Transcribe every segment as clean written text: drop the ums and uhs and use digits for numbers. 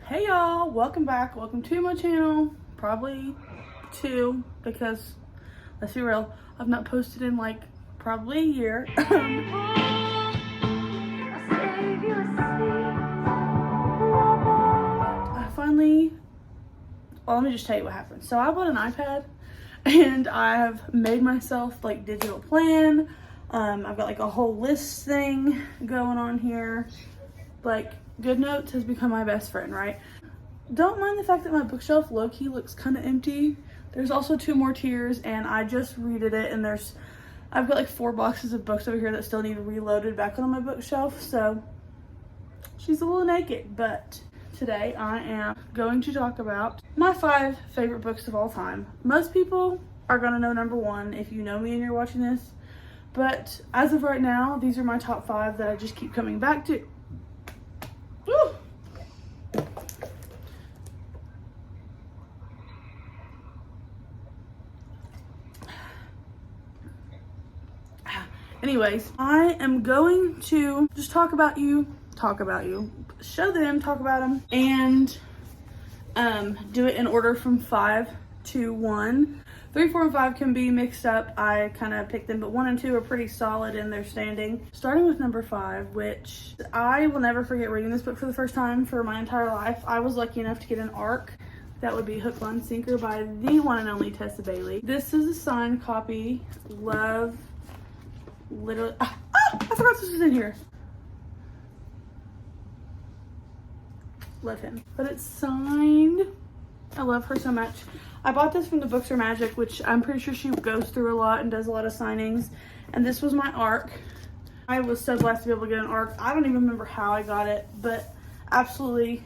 Hey y'all, welcome back. Welcome to my channel. Probably two, because let's be real, I've not posted in like probably a year. Let me just tell you what happened. So I bought an iPad and I have made myself like digital plan. I've got like a whole list thing going on here. Like, GoodNotes has become my best friend, right? Don't mind the fact that my bookshelf low-key looks kind of empty. There's also 2 more tiers and I just redid it, and I've got like 4 boxes of books over here that still need reloaded back on my bookshelf, so she's a little naked. But today I am going to talk about my 5 favorite books of all time. Most people are gonna know number 1 if you know me and you're watching this, but as of right now, these are my top 5 that I just keep coming back to. Woo! Anyways, I am going to just talk about you, show them, talk about them, and do it in order from 5 to 1. 3, 4, and 5 can be mixed up. I kind of picked them, but 1 and 2 are pretty solid in their standing. Starting with number 5, which I will never forget reading this book for the first time for my entire life. I was lucky enough to get an ARC. That would be Hook, Line, Sinker by the one and only Tessa Bailey. This is a signed copy. Love. Literally, I forgot this was in here. Love him. But it's signed. I love her so much. I bought this from the Books Are Magic, which I'm pretty sure she goes through a lot and does a lot of signings. And this was my ARC. I was so blessed to be able to get an ARC. I don't even remember how I got it, but absolutely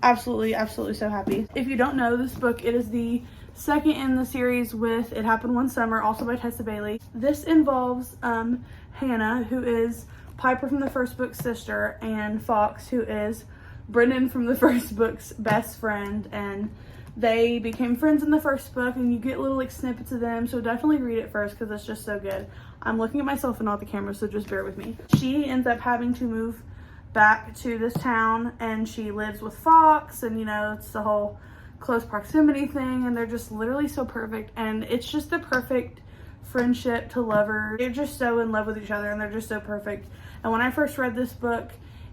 so happy. If you don't know this book, it is the second in the series with It Happened One Summer, also by Tessa Bailey. This involves Hannah, who is Piper from the first book's sister, and Fox, who is Brendan from the first book's best friend, and they became friends in the first book, and you get little like snippets of them, so definitely read it first because it's just so good. I'm looking at myself and not the camera, so just bear with me. She ends up having to move back to this town, and she lives with Fox, and you know, it's the whole close proximity thing, and they're just literally so perfect, and it's just the perfect friendship to lovers. They're just so in love with each other, and they're just so perfect. And when I first read this book,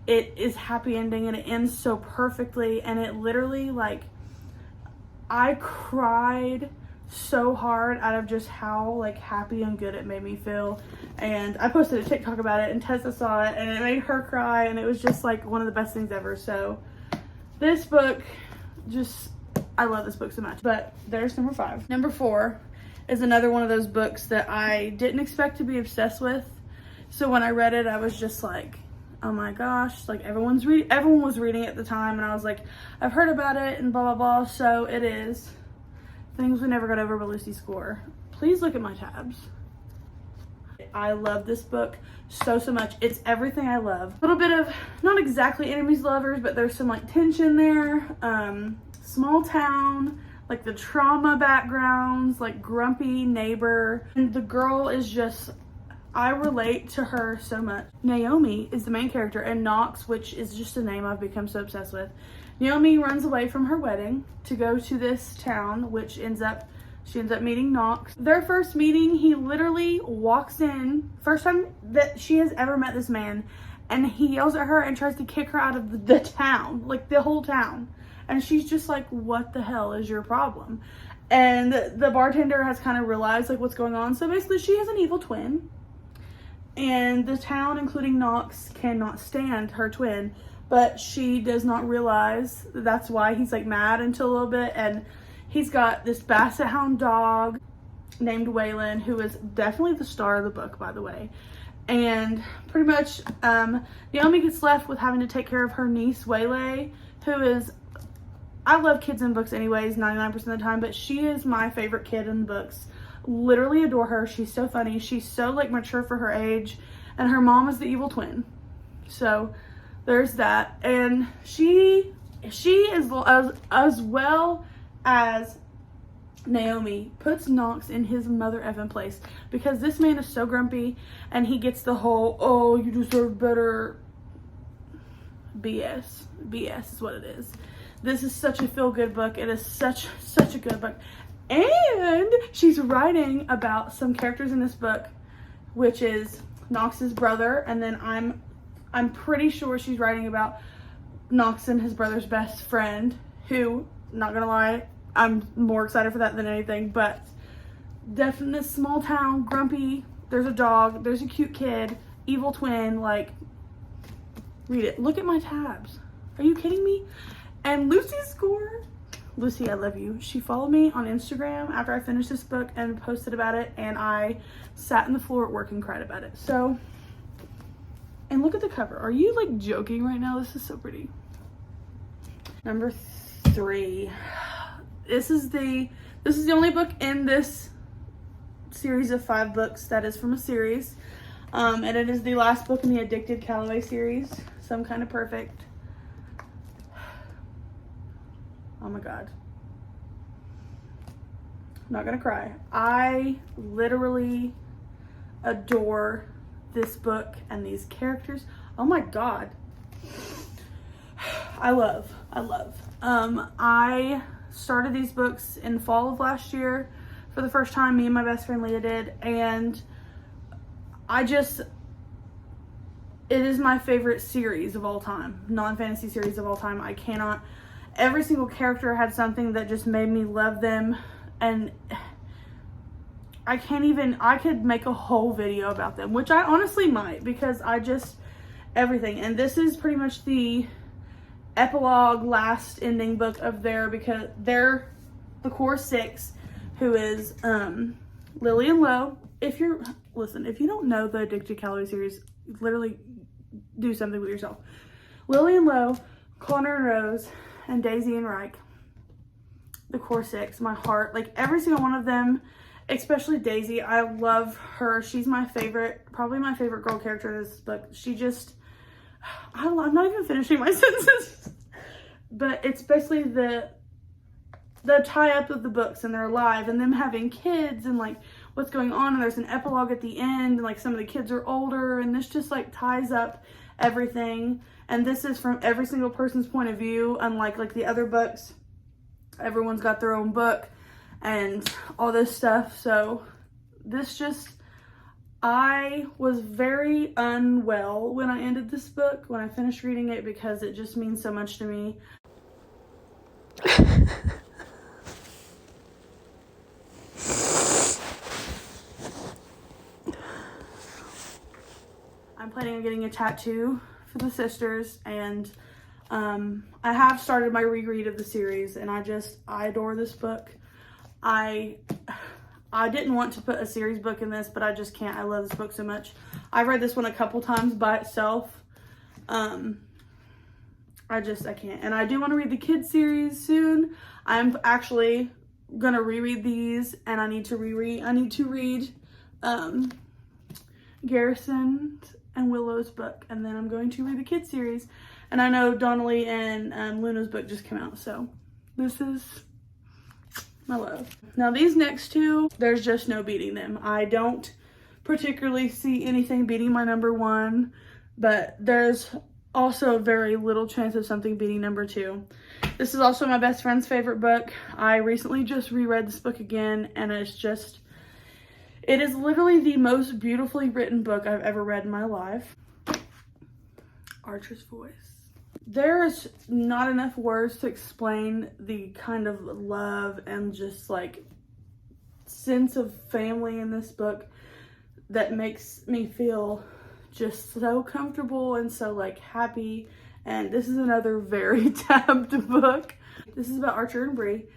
it is happy ending, and it ends so perfectly, and it literally, like, I cried so hard out of just how like happy and good it made me feel. And I posted a TikTok about it, and Tessa saw it, and it made her cry, and it was just like one of the best things ever. So this book, just, I love this book so much. But there's number 5. Number 4 is another one of those books that I didn't expect to be obsessed with. So when I read it, I was just like, oh my gosh, like everyone was reading it at the time, and I was like, I've heard about it and blah blah blah. So it is Things We Never Got Over by Lucy Score. Please look at my tabs. I love this book so much. It's everything I love. A little bit of, not exactly enemies to lovers, but there's some like tension there. Small town, like the trauma backgrounds, like grumpy neighbor, and the girl is just, I relate to her so much. Naomi is the main character, and Knox, which is just a name I've become so obsessed with. Naomi runs away from her wedding to go to this town, which she ends up meeting Knox. Their first meeting, he literally walks in, first time that she has ever met this man, and he yells at her and tries to kick her out of the town, like the whole town. And she's just like, what the hell is your problem? And the bartender has kind of realized like what's going on. So basically she has an evil twin, and the town, including Knox, cannot stand her twin, but she does not realize that's why he's like mad until a little bit. And he's got this basset hound dog named Waylon, who is definitely the star of the book, by the way. And pretty much Naomi gets left with having to take care of her niece Waylay, who is, I love kids in books anyways 99% of the time, but she is my favorite kid in books. Literally adore her. She's so funny. She's so like mature for her age, and her mom is the evil twin. So there's that. And she is, as well as Naomi, puts Knox in his mother effing place, because this man is so grumpy, and he gets the whole, oh, you deserve better BS. BS is what it is. This is such a feel-good book. It is such a good book. And she's writing about some characters in this book, which is Knox's brother, and then I'm pretty sure she's writing about Knox and his brother's best friend, who, not gonna lie, I'm more excited for that than anything, but definitely this small town, grumpy, there's a dog, there's a cute kid, evil twin, like, read it. Look at my tabs. Are you kidding me? And Lucy's score. Lucy, I love you. She followed me on Instagram after I finished this book and posted about it, and I sat on the floor at work and cried about it. So, and look at the cover. Are you like joking right now? This is so pretty. Number 3. This is the only book in this series of 5 books that is from a series. And it is the last book in the Addicted Callaway series, Some Kind of Perfect. Oh my God. I'm not gonna cry. I literally adore this book and these characters. Oh my God. I love. I started these books in fall of last year for the first time. Me and my best friend Leah did, and it is my favorite series of all time, non-fantasy series of all time. I cannot, every single character had something that just made me love them, and I could make a whole video about them, which I honestly might, because everything. And this is pretty much the epilogue, last ending book of because they're the core 6, who is Lily and Lo. If you don't know the Addicted Callaway series, literally do something with yourself. Lily and Lo, Connor and Rose, and Daisy and Reich. The core 6, my heart, like every single one of them, especially Daisy. I love her. She's my favorite, probably my favorite girl character in this book. She just, I'm not even finishing my sentences. But it's basically the tie-up of the books, and they're alive, and them having kids, and like what's going on, and there's an epilogue at the end, and like some of the kids are older, and this just like ties up everything. And this is from every single person's point of view, unlike like the other books. Everyone's got their own book and all this stuff. So this just, I was very unwell when I ended this book, when I finished reading it, because it just means so much to me. I'm planning on getting a tattoo for the sisters, and I have started my reread of the series, and I adore this book. I didn't want to put a series book in this, but I just can't. I love this book so much. I've read this one a couple times by itself. I can't. And I do want to read the kids series soon. I'm actually gonna reread these, and I need to read Garrison and Willow's book, and then I'm going to read the kids series. And I know Donnelly and Luna's book just came out, so this is my love. Now these next 2, there's just no beating them. I don't particularly see anything beating my number 1, but there's also very little chance of something beating number 2. This is also my best friend's favorite book. I recently just reread this book again, and it is literally the most beautifully written book I've ever read in my life. Archer's Voice. There's not enough words to explain the kind of love and just like sense of family in this book that makes me feel just so comfortable and so like happy. And this is another very tabbed book. This is about Archer and Bree.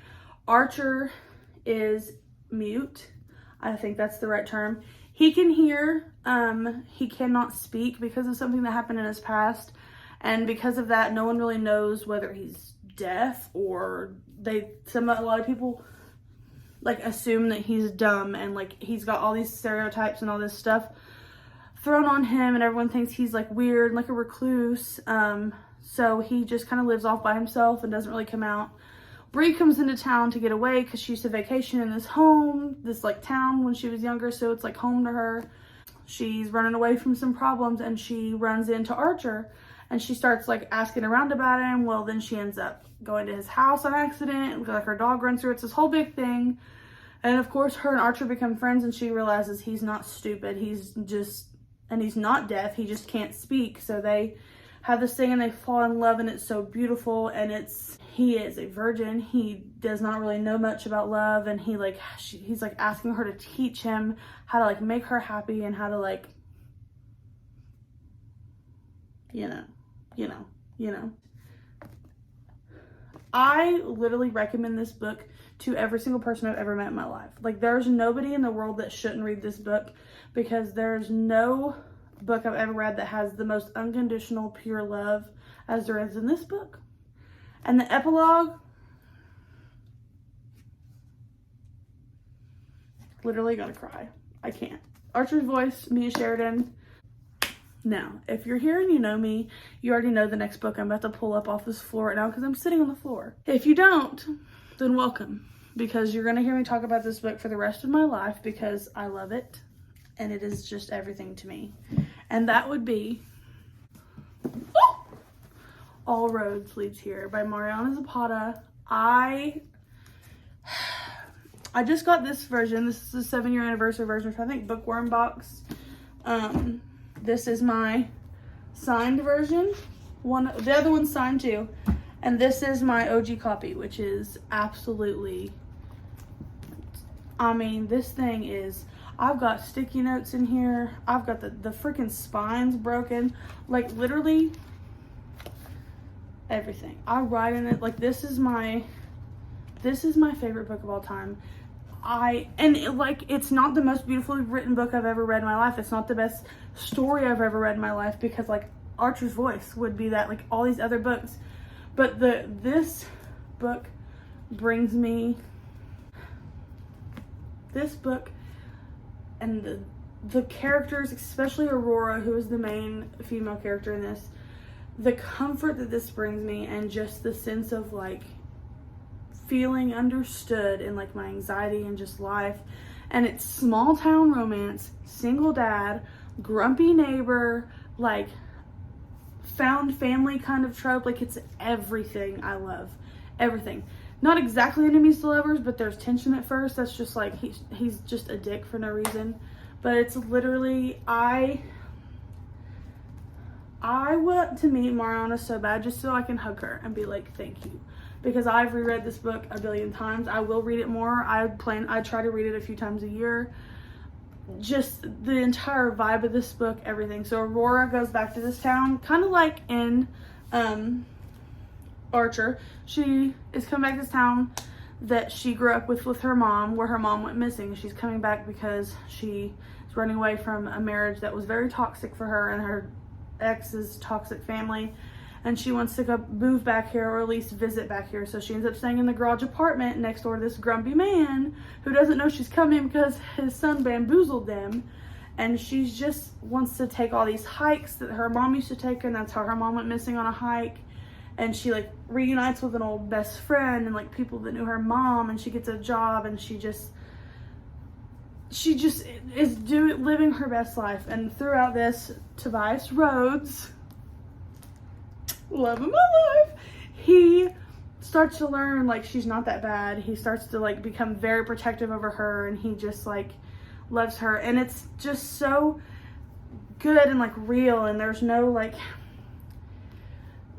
Archer is mute. I think that's the right term. He can hear, he cannot speak because of something that happened in his past. And because of that, no one really knows whether he's deaf or a lot of people like assume that he's dumb, and like he's got all these stereotypes and all this stuff thrown on him, and everyone thinks he's like weird, like a recluse. So he just kind of lives off by himself and doesn't really come out. Bree comes into town to get away because she used to vacation in this home, this like town when she was younger, so it's like home to her. She's running away from some problems, and she runs into Archer, and she starts like asking around about him. Well, then she ends up going to his house on accident, like her dog runs through. It's this whole big thing. And of course her and Archer become friends, and she realizes he's not stupid. He's not deaf. He just can't speak. So they have this thing and they fall in love, and it's so beautiful. And he is a virgin. He does not really know much about love, and he's like asking her to teach him how to like make her happy and how to like, you know. I literally recommend this book to every single person I've ever met in my life. Like, there's nobody in the world that shouldn't read this book, because there's no book I've ever read that has the most unconditional, pure love as there is in this book. And the epilogue, literally gotta cry. I can't. Archer's voice, Mia Sheridan. Now, if you're here and you know me, you already know the next book I'm about to pull up off this floor right now, because I'm sitting on the floor. If you don't, then welcome, because you're gonna hear me talk about this book for the rest of my life, because I love it and it is just everything to me. And that would be All Roads Leads Here by Mariana Zapata. I just got this version. This is the 7-year anniversary version from, I think, Bookworm Box. This is my signed version. The other one's signed too. And this is my OG copy, which is absolutely, I mean, this thing is, I've got sticky notes in here. I've got the freaking spines broken. Like, literally everything. I write in it. Like, this is my favorite book of all time. It's not the most beautifully written book I've ever read in my life. It's not the best story I've ever read in my life, because like Archer's Voice would be that, like all these other books. But this book brings me, this book and the characters, especially Aurora, who is the main female character in this, the comfort that this brings me, and just the sense of like feeling understood in like my anxiety and just life. And it's small town romance, single dad, grumpy neighbor, like found family kind of trope. Like, it's everything I love. Everything. Not exactly enemies to lovers, but there's tension at first. That's just like, he's just a dick for no reason. But it's literally, I want to meet Mariana so bad, just so I can hug her and be like, thank you. Because I've reread this book a billion times. I will read it more. I try to read it a few times a year. Just the entire vibe of this book, everything. So Aurora goes back to this town, kind of like in Archer. She is coming back to this town that she grew up with her mom, where her mom went missing. She's coming back because she is running away from a marriage that was very toxic for her and her ex's toxic family. And she wants to go move back here, or at least visit back here. So she ends up staying in the garage apartment next door to this grumpy man who doesn't know she's coming because his son bamboozled them. And she just wants to take all these hikes that her mom used to take, and that's how her mom went missing on a hike. And she like reunites with an old best friend and like people that knew her mom, and she gets a job, and she just is living her best life. And throughout this, Tobias Rhodes, love of my life, he starts to learn like she's not that bad. He starts to like become very protective over her, and he just like loves her. And it's just so good and like real, and there's no like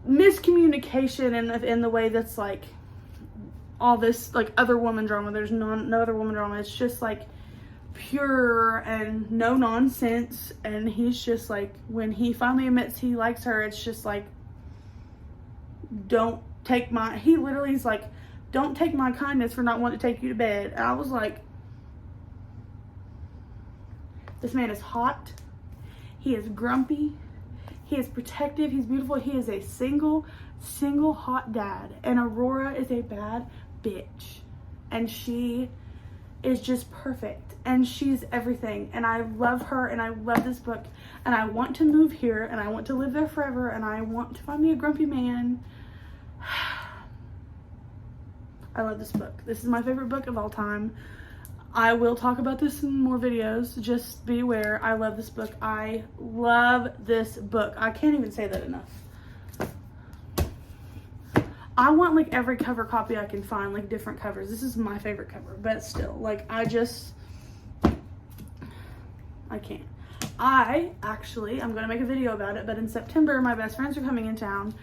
miscommunication in the way that's like all this like other woman drama. There's no other woman drama. It's just like pure and no nonsense. And he's just like, when he finally admits he likes her, it's just like, he literally is like, don't take my kindness for not wanting to take you to bed. And I was like, this man is hot, he is grumpy, he is protective, he's beautiful, he is a single hot dad. And Aurora is a bad bitch, and she is just perfect, and she's everything. And I love her, and I love this book, and I want to move here, and I want to live there forever, and I want to find me a grumpy man. I love this book. This is my favorite book of all time. I will talk about this in more videos. Just be aware. I love this book. I love this book. I can't even say that enough. I want like every cover copy I can find, like different covers. This is my favorite cover, but still, like I can't. I'm gonna make a video about it, but in September my best friends are coming in town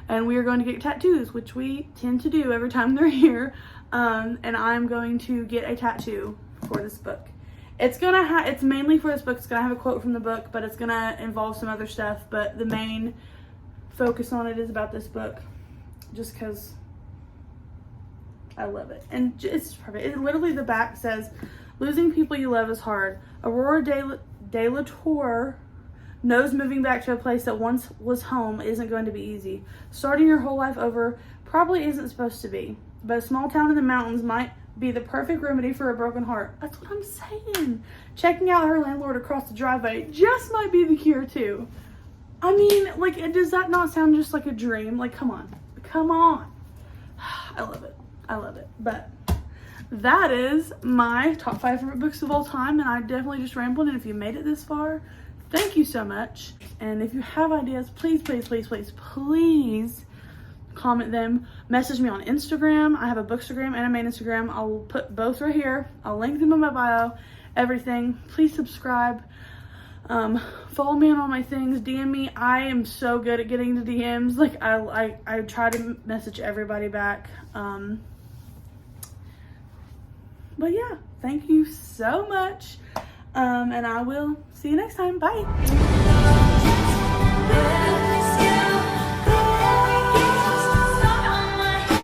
and we are going to get tattoos, which we tend to do every time they're here. And I'm going to get a tattoo for this book. It's mainly for this book. It's gonna have a quote from the book, but it's gonna involve some other stuff, but the main focus on it is about this book, just because I love it. And it's perfect. It literally, the back says, losing people you love is hard. Aurora de la Tour knows moving back to a place that once was home isn't going to be easy. Starting your whole life over probably isn't supposed to be, but a small town in the mountains might be the perfect remedy for a broken heart. That's what I'm saying. Checking out her landlord across the driveway just might be the cure too. I mean, like, does that not sound just like a dream? Like, come on. I love it. I love it. But that is my top 5 favorite books of all time, and I definitely just rambled. And if you made it this far, thank you so much. And if you have ideas, please comment them. Message me on Instagram. I have a bookstagram and a main Instagram. I'll put both right here. I'll link them in my bio, everything. Please subscribe. Follow me on all my things. DM me. I am so good at getting the DMs. Like I try to message everybody back. But yeah, thank you so much. And I will see you next time. Bye.